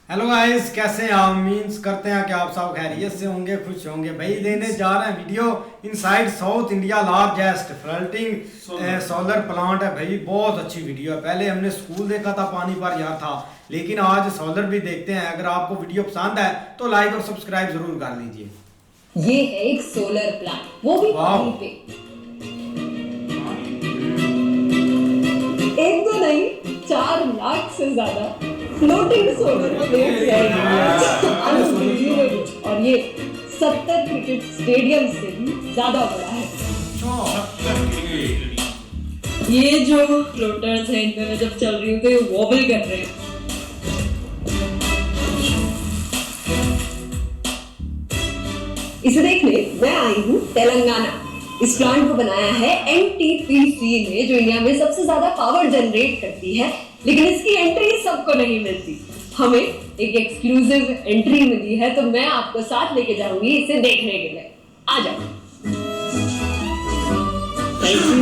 Hello guys, कैसे हैं आप? मीन्स करते हैं कि आप सब खैरियत से होंगे, खुश होंगे। भाई देने जा रहे हैं video inside south India largest floating solar plant है। भाई बहुत अच्छी वीडियो है। पहले हमने स्कूल देखा था, पानी पर यार था, लेकिन आज सोलर भी देखते हैं। अगर आपको वीडियो पसंद है तो लाइक और सब्सक्राइब जरूर कर लीजिए। ये है एक सोलर प्लांट, वो भी पानी पे। एक दो नहीं, 4 लाख से ज्यादा फ्लोटिंग सोलर प्लेट्स हैं। और ये 70 क्रिकेट स्टेडियम से भी ज्यादा बड़ा है। ये जो फ्लोटर्स हैं, इनमें मैं जब चल रही हूँ तो ये वॉबल कर रहे हैं। इसे देखने मैं आई हूँ तेलंगाना। इस प्लांट को बनाया है एनटीपीसी ने, जो इंडिया में सबसे ज्यादा पावर जनरेट करती है। लेकिन इसकी एंट्री सबको नहीं मिलती। हमें एक एक्सक्लूसिव एंट्री मिली है, तो मैं आपको साथ लेके जाऊंगी इसे देखने के लिए। आ जाओ। Thank you.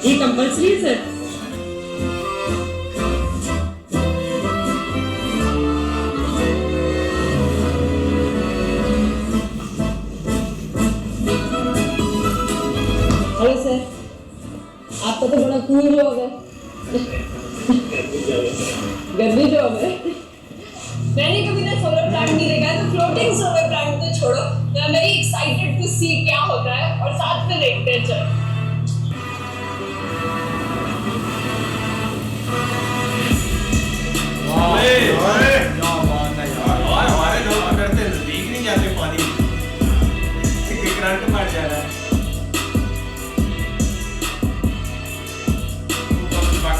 ये कंपल्सरी है सर? हेलो सर, आपका तो बड़ा कूल जॉब है। गर्मी जॉब है। मैंने कभी ना सोलर प्लांट नहीं देखा है, तो फ्लोटिंग सोलर प्लांट तो छोड़ो, मैं वेरी एक्साइटेड टू सी क्या होता है, और साथ में देखते हैं। चलो। हमारे लोग करते नजदीक नहीं जाते, पानी करंट मार जा रहा है।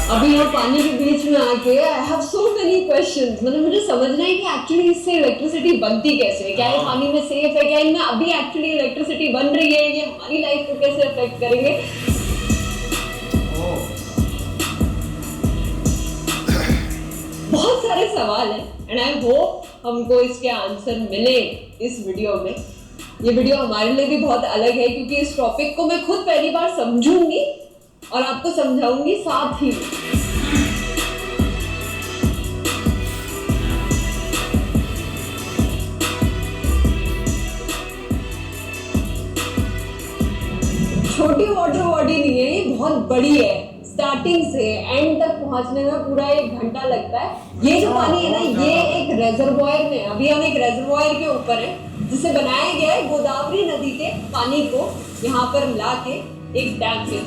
अभी यहाँ पानी के बीच में आके I have so many questions. मतलब मुझे समझना है कि एक्चुअली इससे इलेक्ट्रिसिटी बनती कैसे है, क्या ये पानी में सेफ है, क्या इनमें अभी एक्चुअली इलेक्ट्रिसिटी बन रही है, ये हमारी लाइफ को कैसे अफेक्ट करेंगे। बहुत सारे सवाल हैं एंड आई होप हमको इसके आंसर मिले इस वीडियो में। ये वीडियो हमारे लिए भी बहुत अलग है, क्योंकि इस टॉपिक को मैं खुद पहली बार समझूंगी और आपको समझाऊंगी साथ ही। छोटी वाटर बॉडी नहीं है, ये बहुत बड़ी है। स्टार्टिंग से एंड तक पहुंचने में पूरा 1 घंटा लगता है। ये जो पानी है ना, ये एक रेजर्वॉयर में, अभी हम एक रेजर्वॉयर के ऊपर है, जिसे बनाया गया है गोदावरी नदी के पानी को यहाँ पर ला के एक डैम से।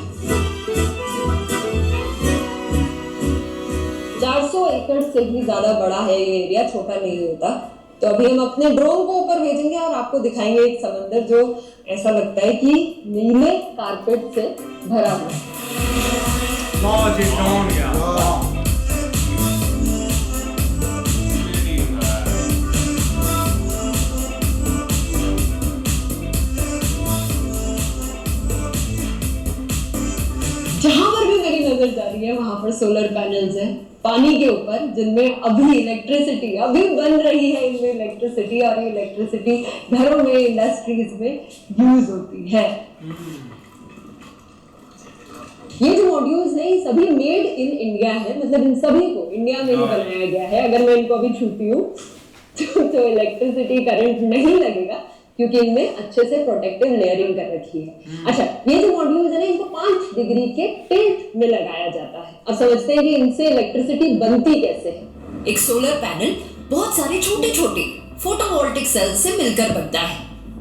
400 एकड़ से भी ज्यादा बड़ा है ये एरिया, छोटा नहीं होता। तो अभी हम अपने ड्रोन को ऊपर भेजेंगे और आपको दिखाएंगे एक समंदर जो ऐसा लगता है कि नीले कारपेट से भरा हुआ है। जहां पर भी मेरी नजर जा रही है वहां पर सोलर पैनल्स हैं पानी के ऊपर, जिनमें अभी इलेक्ट्रिसिटी अभी बन रही है। इनमें इलेक्ट्रिसिटी, और ये इलेक्ट्रिसिटी घरों में, इंडस्ट्रीज में यूज होती है। ये जो मॉड्यूल्स हैं, ये सभी मेड इन इंडिया है। मतलब इन सभी को इंडिया में ही बनाया गया है। अगर मैं इनको अभी छूती हूँ तो इलेक्ट्रिसिटी करंट नहीं लगेगा, क्योंकि इनमें अच्छे से प्रोटेक्टिव लेयरिंग कर रखी है। अच्छा, ये जो मॉड्यूल्स है ना, इनको 5 डिग्री के टिल्ट में लगाया जाता है। अब समझते हैं कि इनसे इलेक्ट्रिसिटी बनती कैसे है। एक सोलर पैनल बहुत सारे छोटे छोटे फोटोवोल्टिक सेल से मिलकर बनता है।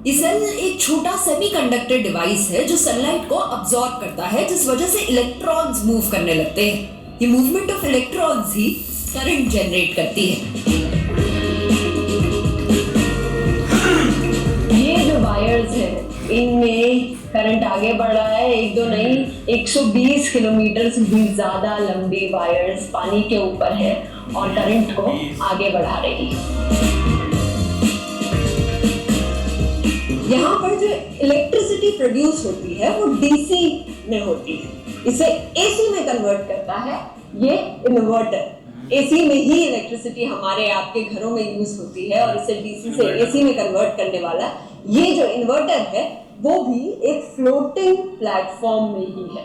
ये सेल एक छोटा सेमीकंडक्टर डिवाइस है जो सनलाइट को अब्सॉर्ब करता है, जिस वजह से इलेक्ट्रॉन्स मूव करने लगते हैं। ये movement of electrons he current generate करती है। वायर्स है, इनमें करंट आगे बढ़ रहा है। 1-2 नहीं, 120 किलोमीटर से भी ज्यादा लंबी वायर्स पानी के ऊपर है और करंट को आगे बढ़ा रही है। यहाँ पर जो इलेक्ट्रिसिटी प्रोड्यूस होती है वो डीसी में होती है। इसे एसी में कन्वर्ट करता है ये इन्वर्टर। एसी में ही इलेक्ट्रिसिटी हमारे आपके घरों में यूज होती है, और इसे डीसी से एसी में कन्वर्ट करने वाला ये जो इन्वर्टर है वो भी एक फ्लोटिंग प्लेटफॉर्म में ही है।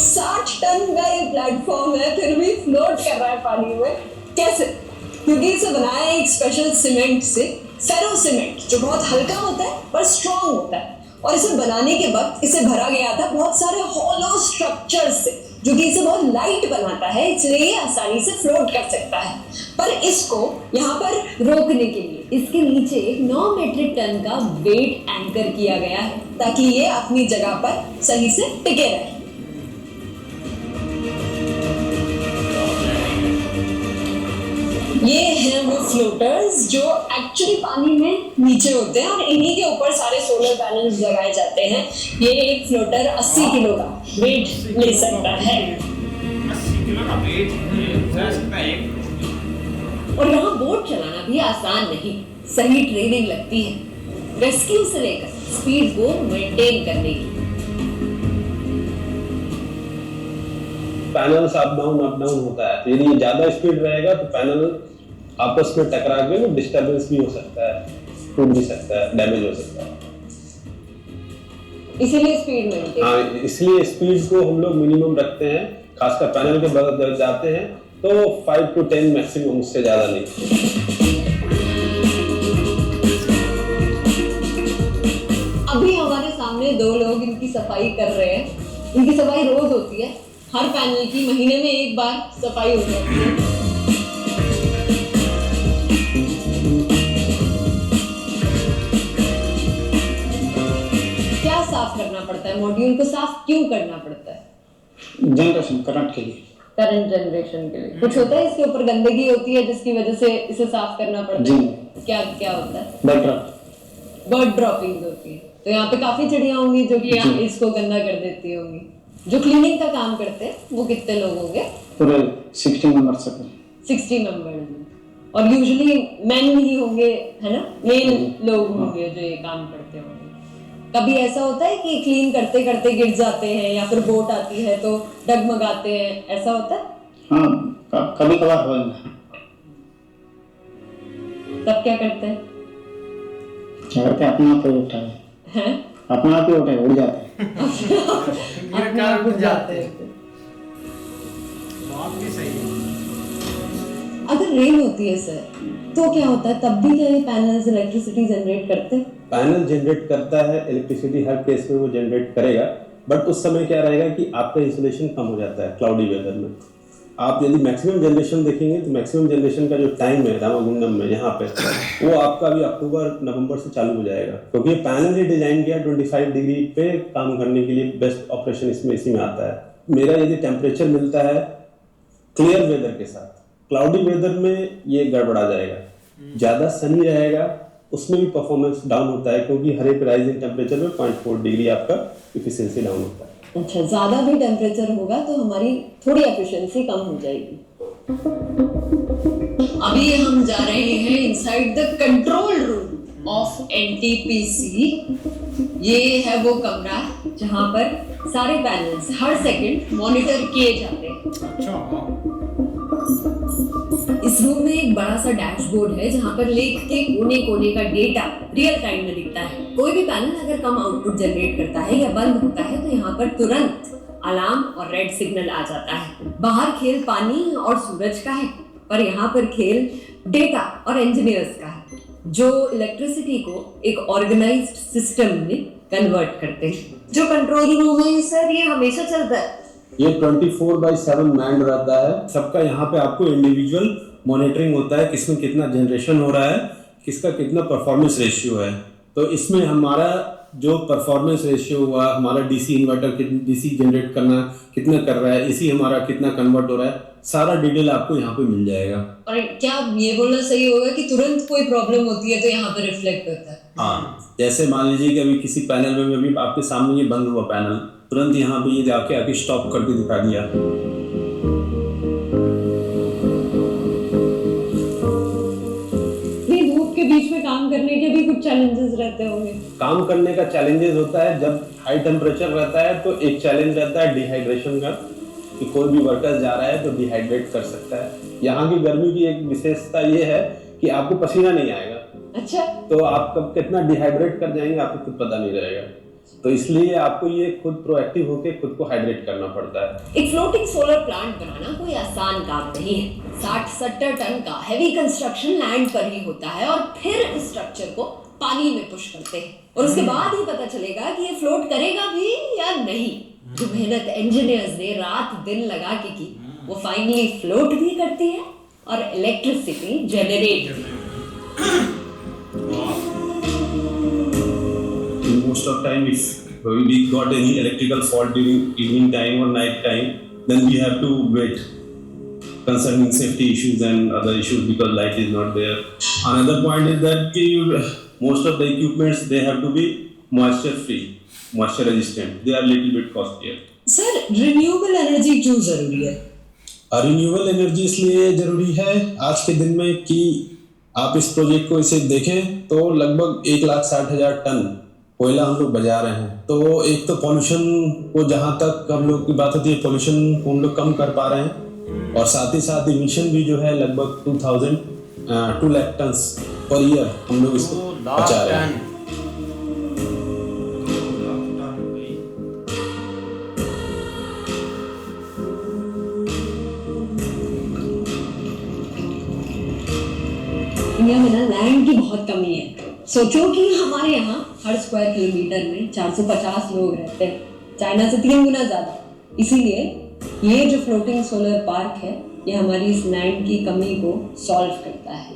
60 टन का ये प्लेटफॉर्म है, फिर भी फ्लोट कर रहा है पानी में। कैसे? क्योंकि इसे बनाया है एक स्पेशल सीमेंट से, फेरो सीमेंट, जो बहुत हल्का होता है पर स्ट्रॉन्ग होता है। और इसे बनाने के वक्त इसे भरा गया था बहुत सारे हॉलो स्ट्रक्चर से, जो कि इसे बहुत लाइट बनाता है, इसलिए ये आसानी से फ्लोट कर सकता है। पर इसको यहाँ पर रोकने के लिए इसके नीचे एक 9 मेट्रिक टन का वेट एंकर किया गया है, ताकि ये अपनी जगह पर सही से टिके रहे। ये हैं वो फ्लोटर्स जो एक्चुअली पानी में नीचे होते हैं और इन्हीं के ऊपर सारे सोलर पैनल्स लगाए जाते हैं। ये एक फ्लोटर 80 किलो का वेट ले सकता है। 80 किलो का वेट ले सकता है। और यहाँ बोट चलाना भी आसान नहीं, सही ट्रेनिंग लगती है, रेस्क्यू से लेकर स्पीड को मेंटेन करने की। पैनल्स अप डाउन होता है, तो यदि ये ज्यादा स्पीड रहेगा तो पैनल आपस में टकरा के डिस्टर्बेंस भी हो सकता है, टूट भी सकता है, डैमेज हो सकता है। इसीलिए स्पीड मेंटेन। हाँ, इसलिए स्पीड को हम लोग मिनिमम रखते हैं, खासकर पैनल के बगल जब जाते हैं तो 5 to 10 मैक्सिमम, उससे ज्यादा नहीं। अभी हमारे सामने 2 लोग इनकी सफाई कर रहे हैं। इनकी सफाई रोज होती है, हर पैनल की महीने में एक बार सफाई हो जाती है। क्या साफ करना पड़ता है? मॉड्यूल को साफ क्यों करना पड़ता है? जनरेशन करंट के लिए, करंट जनरेशन के लिए। कुछ होता है इसके ऊपर गंदगी होती है जिसकी वजह से इसे साफ करना पड़ता है? क्या क्या होता है? बर्ड ड्रॉपिंग होती है। तो यहाँ पे काफी चिड़िया होंगी जो कि इसको गंदा कर देती होंगी। जो क्लीनिंग का काम करते हैं वो कितने लोग होंगे? पूरे 60 मेंबर्स से 60 मेंबर्स, और यूजुअली मेन ही होंगे, है ना? मेन लोग होंगे जो ये काम करते होंगे। कभी ऐसा होता है कि क्लीन करते करते गिर जाते हैं या फिर बोट आती है तो डगमगाते हैं, ऐसा होता है? हाँ, कभी कभार हो जाता है। तब क्या करते हैं? क्या करते हैं? अपना आप ही उठा है, अपना आप ही उठा उड़ जाते हैं। अपने आप उठ जाते हैं। बात भी सही है। अगर रेन होती है सर, तो क्या होता है? तब भी क्या ये पैनल्स इलेक्ट्रिसिटी जनरेट करते हैं? पैनल जनरेट करता है इलेक्ट्रिसिटी, हर केस में वो जनरेट करेगा, बट उस समय क्या रहेगा कि आपका इंसुलेशन कम हो जाता है क्लाउडी वेदर में। आप यदि मैक्सिमम जनरेशन देखेंगे तो मैक्सिमम जनरेशन का जो टाइम है रामागुंडम में यहाँ पे, वो आपका अभी अक्टूबर नवंबर से चालू हो जाएगा, क्योंकि ये पैनल ही डिजाइन किया 25 डिग्री पे काम करने के लिए। बेस्ट ऑपरेशन इसमें इसी में आता है। मेरा यदि टेम्परेचर मिलता है क्लियर वेदर के साथ, क्लाउडी वेदर में ये गड़बड़ा जाएगा। ज़्यादा सनी रहेगा उसमें भी परफॉर्मेंस डाउन होता है, क्योंकि हर एक राइजिंग टेम्परेचर में 0.4 डिग्री आपका इफिशियंसी डाउन होता है। अच्छा, ज्यादा भी टेम्परेचर होगा तो हमारी थोड़ी एफिशिएंसी कम हो जाएगी। अभी हम जा रहे हैं inside the control room of NTPC. ये है वो कमरा जहां पर सारे पैनल्स हर सेकंड मॉनिटर किए जाते हैं। अच्छा। इस रूम में एक बड़ा सा डैशबोर्ड है जहां पर लेक के कोने कोने का डेटा रियल टाइम में दिखता है। कोई भी पैनल अगर कम आउटपुट जनरेट करता है या बंद होता है तो यहाँ पर तुरंत अलार्म और रेड सिग्नल आ जाता है। बाहर खेल पानी और सूरज का है, पर यहाँ पर खेल डेटा और इंजीनियर्स का है, जो इलेक्ट्रिसिटी को एक ऑर्गेनाइज्ड सिस्टम में कन्वर्ट करते हैं। जो कंट्रोल रूम है सर, ये हमेशा चलता है? ये 24/7 मैन रहता है। सबका यहाँ पे आपको इंडिविजुअल मॉनिटरिंग होता है, किसमें कितना जनरेशन हो रहा है, किसका कितना परफॉर्मेंस रेशियो है। तो इसमें हमारा जो परफॉर्मेंस रेशियो हुआ, हमारा डीसी इन्वर्टर डीसी जनरेट करना कितना कर रहा है, एसी हमारा कितना कन्वर्ट हो रहा है, सारा डिटेल आपको यहाँ पे मिल जाएगा। और क्या ये बोलना सही होगा कि तुरंत कोई प्रॉब्लम होती है तो यहाँ पे रिफ्लेक्ट होता है? हाँ, जैसे मान लीजिए कि अभी किसी पैनल में अभी आपके सामने ये बंद हुआ पैनल, तुरंत यहाँ पे ये जाके आके स्टॉप करके दिखा दिया। धूप के बीच में काम करने के भी कुछ चैलेंजेस रहते होंगे? काम करने का चैलेंजेस होता है, जब हाई टेम्परेचर रहता है तो एक चैलेंज रहता है डिहाइड्रेशन का, कि कोई भी वर्कर जा रहा है तो डिहाइड्रेट कर सकता है। यहाँ की गर्मी की एक विशेषता ये है कि आपको पसीना नहीं आएगा। अच्छा। तो आप कब कितना डिहाइड्रेट कर जाएंगे आपको कुछ पता नहीं रहेगा। तो इसलिए आपको ये खुद प्रोएक्टिव होके खुद को हाइड्रेट करना पड़ता है। एक फ्लोटिंग सोलर प्लांट बनाना कोई आसान काम नहीं है। 60-70 टन का हैवी कंस्ट्रक्शन लैंड पर ही होता है और फिर इस स्ट्रक्चर को पानी में पुश करते हैं और उसके बाद ही पता चलेगा कि ये फ्लोट करेगा भी या नहीं। जो मेहनत इंजीनियर्स ने रात दिन लगा के की वो फाइनली फ्लोट भी करती है और इलेक्ट्रिसिटी जनरेट भी। Most of time, if we got any electrical fault during evening time or night time, then we have to wait concerning safety issues and other issues because light is not there. Another point is that most of the equipments they have to be moisture free, moisture resistant. They are little bit costlier. Sir renewable energy क्यों जरूरी है? Renewable energy इसलिए जरूरी है आज के दिन में कि आप इस प्रोजेक्ट को इसे देखें तो लगभग 1,60,000 टन कोयला हम लोग बजा रहे हैं। तो एक तो पॉल्यूशन को जहाँ तक हम लोग की बात होती है पॉल्यूशन को हम लोग कम कर पा रहे हैं और साथ ही साथ इमिशन भी जो है लगभग 2 लाख टन पर ईयर हम लोग इसको बचा रहे हैं। इंडिया में ना लैंड की बहुत कमी है। सोचो कि हमारे यहाँ हर स्क्वायर किलोमीटर में 450 लोग रहते हैं, चाइना से 3 गुना ज्यादा। इसीलिए ये जो फ्लोटिंग सोलर पार्क है ये हमारी इस लैंड की कमी को सॉल्व करता है।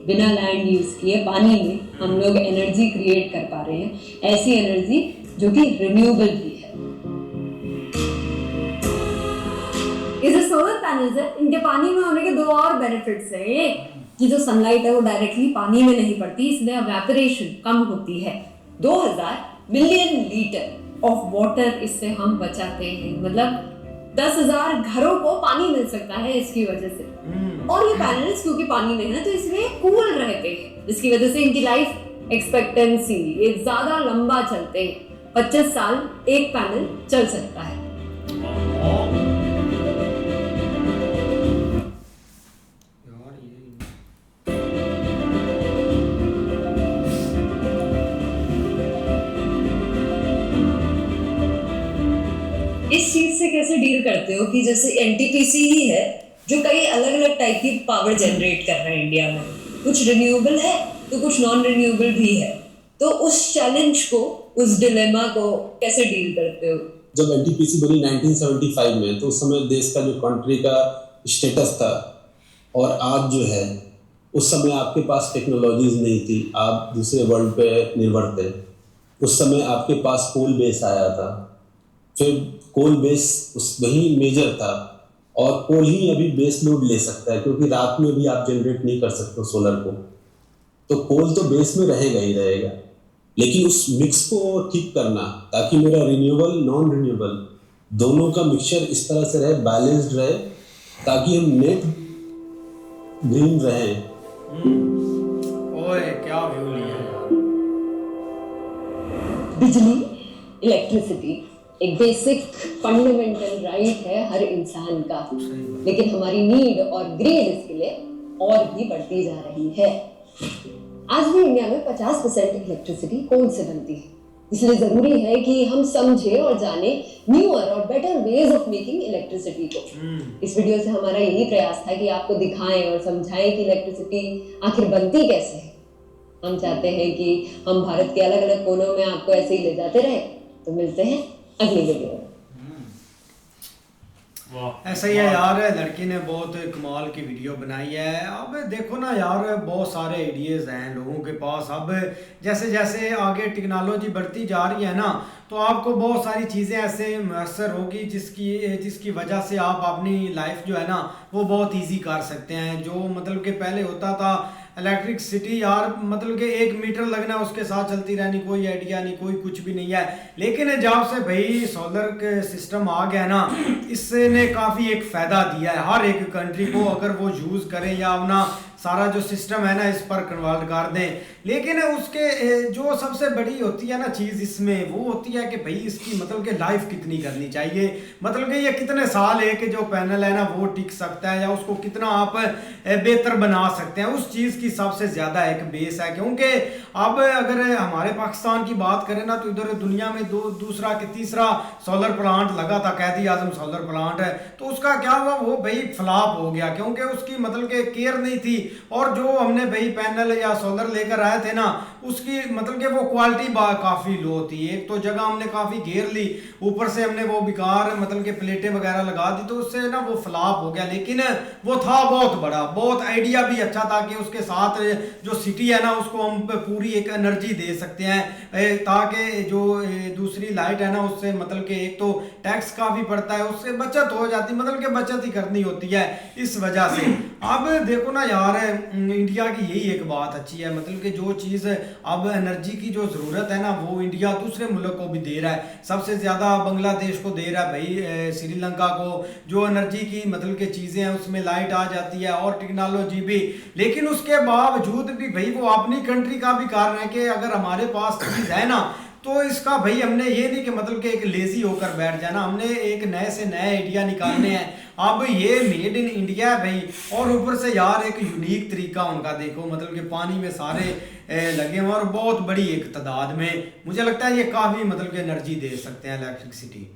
बिना लैंड यूज किए पानी में हम लोग एनर्जी क्रिएट कर पा रहे हैं, ऐसी एनर्जी जो कि रिन्यूएबल भी है। ये जो सोलर पैनल्स है इनके पानी में होने के 2 और बेनिफिट्स हैं। एक कि जो सनलाइट है वो डायरेक्टली पानी में नहीं पड़ती, इसलिए एवेपोरेशन कम होती है। 2000 मिलियन लीटर ऑफ वाटर इससे हम बचाते हैं, मतलब 10,000 घरों को पानी मिल सकता है इसकी वजह से। और ये पैनल्स क्योंकि पानी में है तो इसलिए कूल रहते हैं, जिसकी वजह से इनकी लाइफ एक्सपेक्टेंसी ये ज्यादा लंबा चलते हैं। 25 साल एक पैनल चल सकता है। इस चीज से कैसे डील करते हो कि जैसे एनटीपीसी ही है जो कई अलग अलग टाइप की पावर जनरेट कर रहा है इंडिया में, कुछ रिन्यूएबल है तो कुछ नॉन रिन्यूएबल भी है, तो उस चैलेंज को, उस डिलेमा को कैसे डील करते हो? जब एनटीपीसी बनी 1975 में तो उस समय देश का जो कंट्री का स्टेटस था और आज जो है उस समय आपके पास टेक्नोलॉजीज नहीं थी, आप दूसरे वर्ल्ड पे निर्भर थे। उस समय आपके पास कोल बेस आया था, फिर कोल बेस वही मेजर था और कोल ही अभी बेस लोड ले सकता है क्योंकि रात में भी आप जनरेट नहीं कर सकते सोलर को, तो कोल तो बेस में रहेगा ही रहेगा। लेकिन उस मिक्स को ठीक करना ताकि मेरा रिन्यूएबल नॉन रिन्यूएबल दोनों का मिक्सचर इस तरह से रहे, बैलेंस्ड रहे, ताकि हम नेट ग्रीन रहे। ओए क्या व्यू लिया यार। बिजली, इलेक्ट्रिसिटी एक बेसिक फंडामेंटल राइट है हर इंसान का, लेकिन हमारी नीड और ग्रीड इसके लिए और भी बढ़ती जा रही है। आज भी इंडिया में 50% इलेक्ट्रिसिटी कोल से बनती है, इसलिए जरूरी है कि हम समझे और जाने न्यूअर और better ways of making electricity को। इस वीडियो से हमारा यही प्रयास था कि आपको दिखाएं और समझाएं कि इलेक्ट्रिसिटी आखिर बनती कैसे है। हम चाहते हैं कि हम भारत के अलग अलग कोनों में आपको ऐसे ही ले जाते रहे। तो मिलते हैं अगली वीडियो में। ऐसा ही है यार, लड़की ने बहुत कमाल की वीडियो बनाई है। अब देखो ना यार, बहुत सारे आइडियाज़ हैं लोगों के पास। अब जैसे जैसे आगे टेक्नोलॉजी बढ़ती जा रही है ना, तो आपको बहुत सारी चीज़ें ऐसे मैसर होगी जिसकी वजह से आप अपनी लाइफ जो है ना वो बहुत इजी कर सकते हैं। जो मतलब कि पहले होता था इलेक्ट्रिसिटी यार, मतलब कि 1 मीटर लगना उसके साथ चलती रहनी, कोई आइडिया नहीं, कोई कुछ भी नहीं है। लेकिन जब से भाई सोलर के सिस्टम आ गया ना, इसने काफ़ी एक फ़ायदा दिया है हर एक कंट्री को। अगर वो यूज़ करें या अपना सारा जो सिस्टम है ना इस पर कन्वर्ट कर दें। लेकिन उसके जो सबसे बड़ी होती है ना चीज़ इसमें वो होती है कि भाई इसकी मतलब कि लाइफ कितनी करनी चाहिए, मतलब कि ये कितने साल एक जो पैनल है ना वो टिक सकता है या उसको कितना आप बेहतर बना सकते हैं, उस चीज़ की सबसे ज़्यादा एक बेस है। क्योंकि अब अगर हमारे पाकिस्तान की बात करें ना तो इधर दुनिया में दूसरा कि तीसरा सोलर प्लांट लगा था, कैदी आजम सोलर प्लांट है, तो उसका क्या हुआ, वो भाई फ्लॉप हो गया क्योंकि उसकी मतलब कि केयर नहीं थी। और जो हमने भाई पैनल या सोलर लेकर आए थे ना उसकी मतलब कि वो क्वालिटी काफ़ी लो थी। एक तो जगह हमने काफ़ी घेर ली, ऊपर से हमने वो बेकार मतलब कि प्लेटें वगैरह लगा दी, तो उससे ना वो फ्लॉप हो गया। लेकिन वो था बहुत बड़ा, बहुत आइडिया भी अच्छा था कि उसके साथ जो सिटी है ना उसको हम पूरी एक एनर्जी दे सकते हैं ताकि जो दूसरी लाइट है ना उससे मतलब कि एक तो टैक्स काफ़ी पड़ता है, उससे बचत हो जाती, मतलब कि बचत ही करनी होती है इस वजह से। अब देखो ना यार इंडिया की यही एक बात अच्छी है, मतलब कि जो चीज़ अब एनर्जी की जो ज़रूरत है ना वो इंडिया दूसरे मुल्क को भी दे रहा है, सबसे ज़्यादा बांग्लादेश को दे रहा है भाई, श्रीलंका को जो एनर्जी की मतलब कि चीज़ें हैं उसमें लाइट आ जाती है और टेक्नोलॉजी भी। लेकिन उसके बावजूद भी भाई वो अपनी कंट्री का भी कारण है कि अगर हमारे पास चीज़ है ना तो इसका भाई हमने ये नहीं कि मतलब कि एक लेजी होकर बैठ जाना, हमने एक नए से नए आइडिया निकालने हैं। अब ये मेड इन इंडिया है भाई, और ऊपर से यार एक यूनिक तरीका उनका देखो, मतलब कि पानी में सारे लगे हुए और बहुत बड़ी एक तादाद में, मुझे लगता है ये काफ़ी मतलब कि एनर्जी दे सकते हैं इलेक्ट्रिसिटी।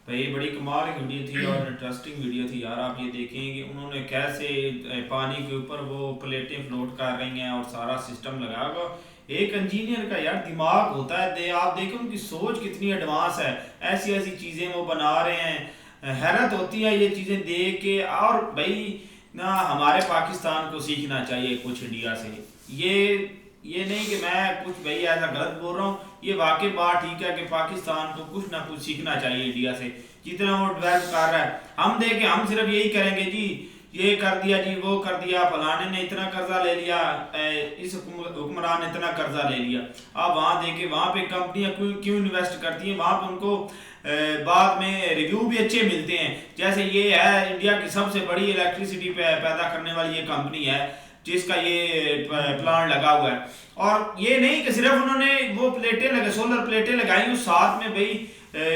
भाई बड़ी कमाल की वीडियो थी और इंटरेस्टिंग वीडियो थी यार। आप ये देखें कि उन्होंने कैसे पानी के ऊपर वो प्लेटें फ्लोट कर रही हैं और सारा सिस्टम लगा हुआ। एक इंजीनियर का यार दिमाग होता है, आप देखो उनकी सोच कितनी एडवांस है, ऐसी ऐसी चीज़ें वो बना रहे हैं, हैरत होती है ये चीज़ें देख के। और भाई ना हमारे पाकिस्तान को सीखना चाहिए कुछ इंडिया से, ये नहीं कि मैं कुछ भाई ऐसा गलत बोल रहा हूँ, ये वाकई बात ठीक है कि पाकिस्तान को कुछ ना कुछ सीखना चाहिए इंडिया से, जितना वो डेवलप कर रहा है। हम देखें हम सिर्फ यही करेंगे जी ये कर दिया जी वो कर दिया, फलाने ने इतना कर्जा ले लिया, इस हुक्मरान ने इतना कर्जा ले लिया। आप वहाँ देखें वहाँ पे कंपनियाँ क्यों इन्वेस्ट करती हैं, वहाँ पे उनको बाद में रिव्यू भी अच्छे मिलते हैं। जैसे ये है इंडिया की सबसे बड़ी इलेक्ट्रिसिटी पैदा करने वाली ये कंपनी है जिसका ये प्लांट लगा हुआ है। और ये नहीं कि सिर्फ उन्होंने वो प्लेटें लगे सोलर प्लेटें लगाई, उस साथ में भाई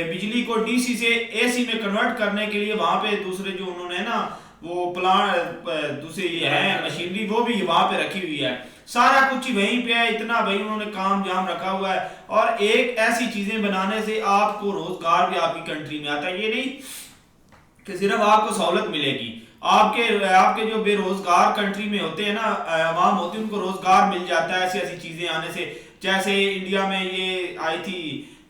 बिजली को डीसी से एसी में कन्वर्ट करने के लिए वहाँ पे दूसरे जो उन्होंने ना वो प्लांट दूसरी है मशीनरी वो भी वहाँ पे रखी हुई है, सारा कुछ ही वहीं पे है। इतना भाई उन्होंने काम जाम रखा हुआ है। और एक ऐसी चीजें बनाने से आपको रोजगार भी आपकी कंट्री में आता है, ये नहीं कि सिर्फ आपको सहूलत मिलेगी, आपके जो बेरोजगार कंट्री में होते हैं ना अवाम होती है उनको रोजगार मिल जाता है ऐसी ऐसी चीजें आने से। जैसे इंडिया में ये आई थी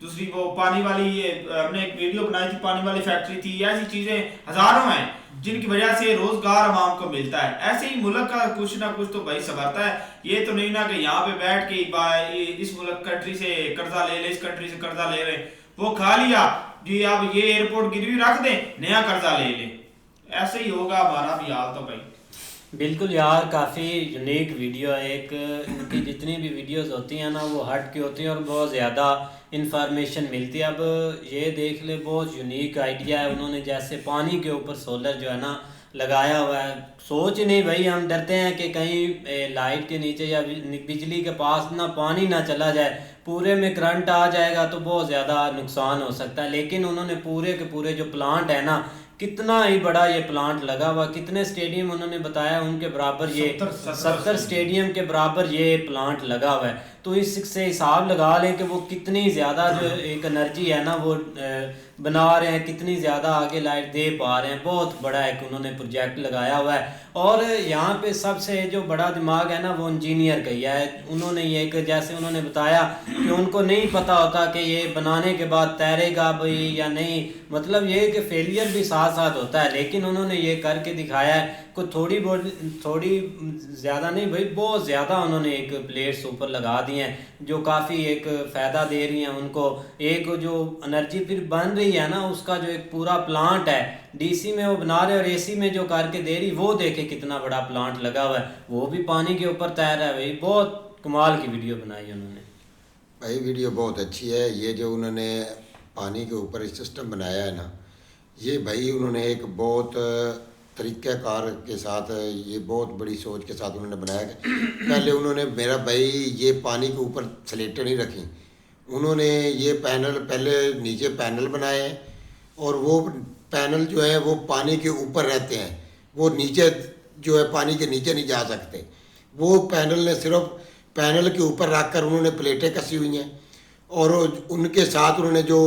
दूसरी वो पानी वाली, ये हमने एक वीडियो बनाई थी पानी वाली फैक्ट्री थी, ऐसी चीजें हजारों हैं जिनकी वजह से रोजगार आवाम को मिलता है। ऐसे ही मुल्क का कुछ ना कुछ तो भाई संभलता है। ये तो नहीं ना कि यहाँ पे बैठ के इस मुल्क कंट्री से कर्जा ले ले, इस कंट्री से कर्जा ले रहे, वो खा लिया जी अब ये एयरपोर्ट गिरवी रख दें नया कर्जा ले ले, ऐसे ही होगा हमारा भी हाल। तो भाई बिल्कुल यार काफ़ी यूनिक वीडियो है, एक इनकी जितनी भी वीडियोस होती हैं ना वो हट के होती हैं और बहुत ज़्यादा इंफॉर्मेशन मिलती है। अब ये देख ले बहुत यूनिक आइडिया है उन्होंने, जैसे पानी के ऊपर सोलर जो है ना लगाया हुआ है। सोच नहीं भाई, हम डरते हैं कि कहीं लाइट के नीचे या बिजली के पास ना पानी ना चला जाए, पूरे में करंट आ जाएगा तो बहुत ज़्यादा नुकसान हो सकता है। लेकिन उन्होंने पूरे के पूरे जो प्लांट है ना, कितना ही बड़ा ये प्लांट लगा हुआ, कितने स्टेडियम उन्होंने बताया उनके बराबर ये 70 स्टेडियम के बराबर ये प्लांट लगा हुआ है। तो इससे हिसाब लगा लें कि वो कितनी ज़्यादा जो एक एनर्जी है ना वो बना रहे हैं, कितनी ज़्यादा आगे लाइट दे पा रहे हैं। बहुत बड़ा एक उन्होंने प्रोजेक्ट लगाया हुआ है। और यहाँ पे सबसे जो बड़ा दिमाग है ना वो इंजीनियर का ही है। उन्होंने ये जैसे उन्होंने बताया कि उनको नहीं पता होता कि ये बनाने के बाद तैरेगा भाई या नहीं, मतलब ये कि फेलियर भी साथ साथ होता है, लेकिन उन्होंने ये करके दिखाया है। कुछ थोड़ी ज़्यादा नहीं भाई, बहुत ज़्यादा उन्होंने एक प्लेट्स ऊपर लगा दी हैं जो काफ़ी एक फ़ायदा दे रही हैं उनको। एक जो एनर्जी फिर बन रही है ना उसका जो एक पूरा प्लांट है डीसी में वो बना रहे और एसी में जो करके दे रही, वो देखे कितना बड़ा प्लांट लगा हुआ है, वो भी पानी के ऊपर तैर रहा है भाई। बहुत कमाल की वीडियो बनाई उन्होंने भाई, वीडियो बहुत अच्छी है। ये जो उन्होंने पानी के ऊपर सिस्टम बनाया है ना, ये भाई उन्होंने एक बहुत तरीक़ाकार के साथ ये बहुत बड़ी सोच के साथ उन्होंने बनाया। पहले उन्होंने मेरा भाई ये पानी के ऊपर स्लेटें नहीं रखी, उन्होंने ये पैनल पहले नीचे पैनल बनाए हैं और वो पैनल जो है वो पानी के ऊपर रहते हैं, वो नीचे जो है पानी के नीचे नहीं जा सकते। वो पैनल ने सिर्फ पैनल के ऊपर रख कर उन्होंने प्लेटें कसी हुई हैं और उनके साथ उन्होंने जो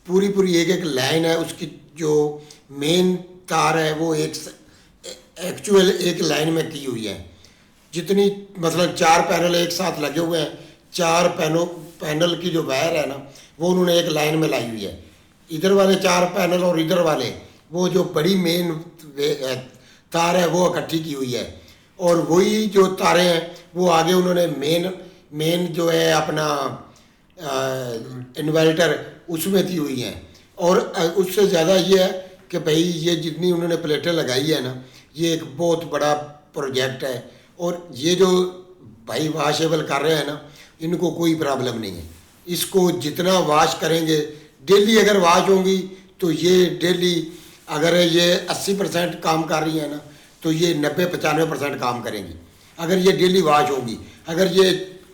पूरी एक एक लाइन है उसकी जो मेन तार है वो एक एक्चुअल एक लाइन में की हुई है। जितनी मतलब 4 पैनल एक साथ लगे हुए हैं, 4 पैनल की जो वायर है ना वो उन्होंने एक लाइन में लाई हुई है। इधर वाले 4 पैनल और इधर वाले वो जो बड़ी मेन तार है वो इकट्ठी की हुई है और वही जो तारें हैं वो आगे उन्होंने मेन जो है अपना इन्वर्टर उसमें दी हुई हैं। और उससे ज़्यादा ये है कि भाई ये जितनी उन्होंने प्लेटें लगाई है ना ये एक बहुत बड़ा प्रोजेक्ट है और ये जो भाई वॉशेबल कर रहे हैं ना इनको कोई प्रॉब्लम नहीं है। इसको जितना वॉश करेंगे, डेली अगर वॉश होंगी तो ये डेली अगर ये 80% काम कर रही है ना तो ये 90-95% काम करेंगी अगर ये डेली वॉश होंगी। अगर ये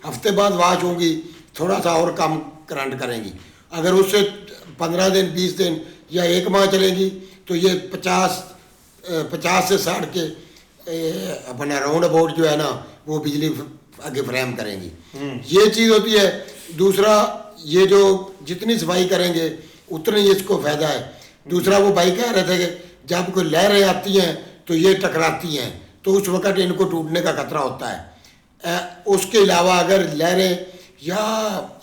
हफ्ते बाद वॉश होंगी थोड़ा सा और कम करंट करेंगी। अगर उससे 15 दिन 20 दिन या 1 माह चलेंगी तो ये 50 से 60 के अपना राउंड अबाउट जो है ना वो बिजली आगे फ्रेम करेंगी। ये चीज़ होती है। दूसरा ये जो जितनी सफाई करेंगे उतना ही इसको फ़ायदा है। दूसरा वो भाई कह रहे थे कि जब कोई लहरें आती हैं तो ये टकराती हैं तो उस वक़्त इनको टूटने का खतरा होता है। उसके अलावा अगर लहरें या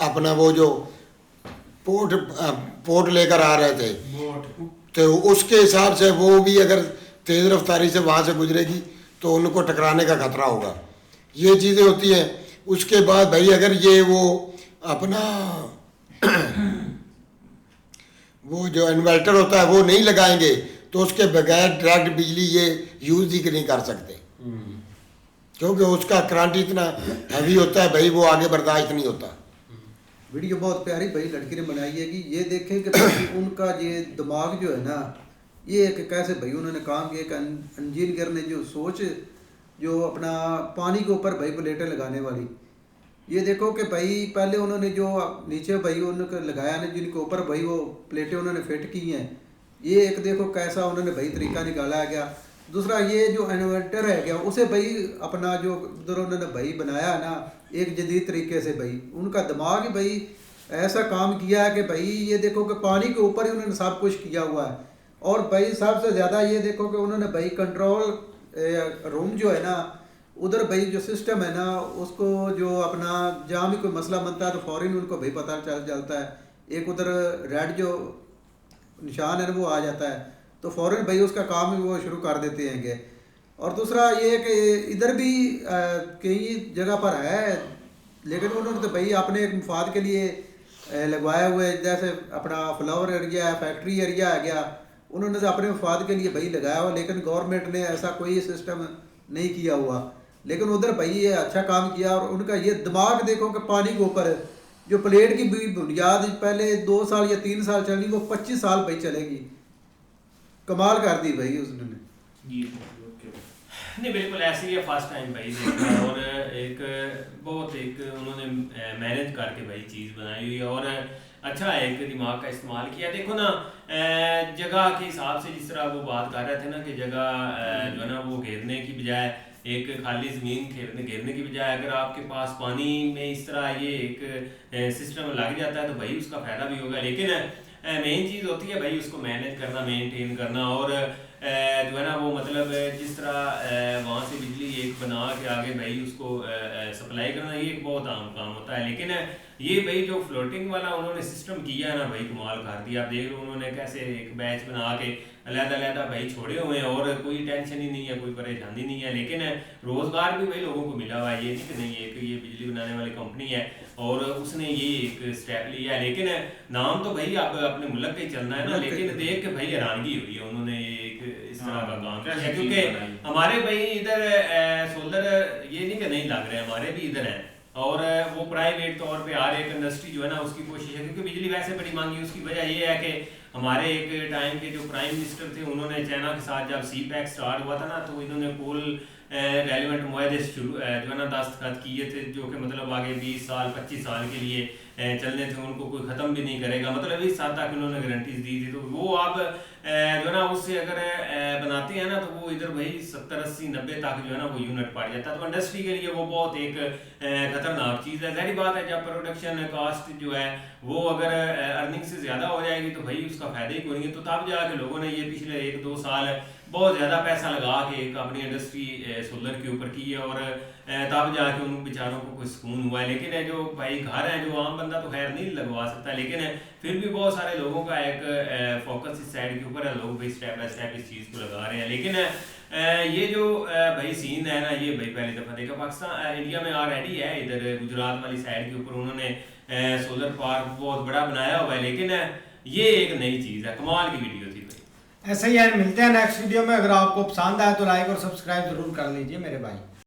अपना वो जो पोर्ट लेकर आ रहे थे तो उसके हिसाब से वो भी अगर तेज़ रफ्तारी से वहाँ से गुजरेगी तो उनको टकराने का खतरा होगा। ये चीज़ें होती हैं। उसके बाद भाई अगर ये वो अपना वो जो इन्वर्टर होता है वो नहीं लगाएंगे तो उसके बगैर डायरेक्ट बिजली ये यूज़ ही नहीं कर सकते क्योंकि उसका करंट इतना हैवी होता है भाई वो आगे बर्दाश्त नहीं होता। वीडियो बहुत प्यारी भाई लड़की ने बनाई है कि ये देखें कि भाई उनका ये दिमाग जो है ना ये एक कैसे भाई उन्होंने काम किया। एक इंजीनियर ने जो सोच जो अपना पानी के ऊपर भाई प्लेटें लगाने वाली, ये देखो कि भाई पहले उन्होंने जो नीचे भाई उनको लगाया ना जिनके ऊपर भाई वो प्लेटें उन्होंने फिट की हैं, ये एक देखो कैसा उन्होंने भाई तरीका निकाला गया। दूसरा ये जो इन्वर्टर है गया उसे भाई अपना जो उधर उन्होंने भाई बनाया ना एक जदीद तरीके से भाई उनका दिमाग ही भाई ऐसा काम किया है कि भाई ये देखो कि पानी के ऊपर ही उन्होंने सब कुछ किया हुआ है। और भाई सबसे ज़्यादा ये देखो कि उन्होंने भाई कंट्रोल रूम जो है ना उधर भाई जो सिस्टम है ना उसको जो अपना जहाँ भी कोई मसला बनता है तो फ़ौरन उनको भाई पता चल जाता है। एक उधर रेड जो निशान है ना वो आ जाता है तो फ़ौरन भाई उसका काम ही वो शुरू कर देते हैं। और दूसरा ये कि इधर भी कई जगह पर है लेकिन उन्होंने तो भाई अपने एक मफाद के लिए लगवाए हुए, जैसे अपना फ्लावर एरिया है, फैक्ट्री एरिया है गया, उन्होंने तो अपने मफाद के लिए भाई लगाया हुआ लेकिन गवर्नमेंट ने ऐसा कोई सिस्टम नहीं किया हुआ। लेकिन उधर भाई ये अच्छा काम किया और उनका ये दिमाग देखो कि पानी के ऊपर जो प्लेट की बुनियाद पहले 2 साल या 3 साल चलनी वो 25 साल भाई चलेगी। कमाल कर दी भाई उसने। नहीं बिल्कुल ऐसे ही है। फर्स्ट टाइम भाई देखा और एक बहुत एक उन्होंने मैनेज करके भाई चीज़ बनाई हुई है और अच्छा है एक दिमाग का इस्तेमाल किया। देखो ना जगह के हिसाब से जिस तरह वो बात कर रहे थे ना कि जगह जो है ना वो घेरने की बजाय एक खाली ज़मीन घेरने की बजाय अगर आपके पास पानी में इस तरह ये एक सिस्टम लग जाता है तो भाई उसका फ़ायदा भी होगा। लेकिन मेन चीज़ होती है भाई उसको मैनेज करना, मेंटेन करना और जो है ना वो मतलब जिस तरह वहाँ से बिजली एक बना के आगे भाई उसको सप्लाई करना ये एक बहुत आम काम होता है। लेकिन ये भाई जो फ्लोटिंग वाला उन्होंने सिस्टम किया है ना भाई कमाल कर दिया। आप देख लो उन्होंने कैसे एक बैच बना के अलग-अलग भाई छोड़े हुए हैं और कोई टेंशन ही नहीं है, कोई परेशानी नहीं है। लेकिन रोज़गार भी भाई लोगों को मिला हुआ है, ये नहीं कि नहीं है कि ये बिजली बनाने वाली कंपनी है और उसने ये एक स्टेप लिया है। लेकिन नाम तो भाई आप अपने मुल्क का ही चलना है ना। लेकिन देख के भाई हैरानगी हुई है उन्होंने एक इस तरह का काम किया क्योंकि हमारे भाई इधर सोलर ये नहीं कि नहीं लग रहे, हमारे भी इधर हैं और वो प्राइवेट तौर पे हर एक इंडस्ट्री जो है ना उसकी कोशिश है क्योंकि बिजली वैसे बड़ी मांगी। उसकी वजह ये है कि हमारे एक टाइम के जो प्राइम मिनिस्टर थे उन्होंने चाइना के साथ जब सी पैक स्टार्ट हुआ था ना, तो इन्होंने कोल रेलिवेंट मुआहदे शुरू जो है ना दस्तखत किए थे, जो कि मतलब आगे 20 साल 25 साल के लिए चलने थे, उनको कोई ख़त्म भी नहीं करेगा, मतलब इस हद तक उन्होंने गारंटीज दी थी। तो वो अब जो है ना उससे अगर बनाते हैं ना तो वो इधर भाई 70 80 90 तक जो है ना वो यूनिट पड़ जाता है। तो इंडस्ट्री के लिए वो बहुत एक खतरनाक चीज़ है। ज़ाहिर बात है जब प्रोडक्शन कॉस्ट जो है वो अगर अर्निंग से ज़्यादा हो जाएगी तो भाई उसका फ़ायदा ही कोई नहीं है। तो तब जाके लोगों ने ये पिछले 1-2 साल बहुत ज़्यादा पैसा लगा के एक अपनी इंडस्ट्री सोलर के ऊपर की है, और तब जाके उन बेचारों को कोई सुकून हुआ है। लेकिन जो भाई घर है, जो आम बंदा तो खैर नहीं लगवा सकता, लेकिन फिर भी बहुत सारे लोगों का एक फोकस इस साइड के ऊपर है, लोग भाई स्टेप बाय स्टेप इस चीज़ को लगा रहे हैं। लेकिन ये जो भाई सीन है ना, ये भाई पहली दफ़ा देखा पाकिस्तान इंडिया में ऑलरेडी है, इधर गुजरात वाली साइड के ऊपर उन्होंने सोलर पार्क बहुत बड़ा बनाया हुआ है। लेकिन ये एक नई चीज़ है, कमाल की वीडियो थी भाई। ऐसे ही है, मिलते हैं नेक्स्ट वीडियो में। अगर आपको पसंद आए तो लाइक और सब्सक्राइब जरूर कर लीजिए मेरे भाई।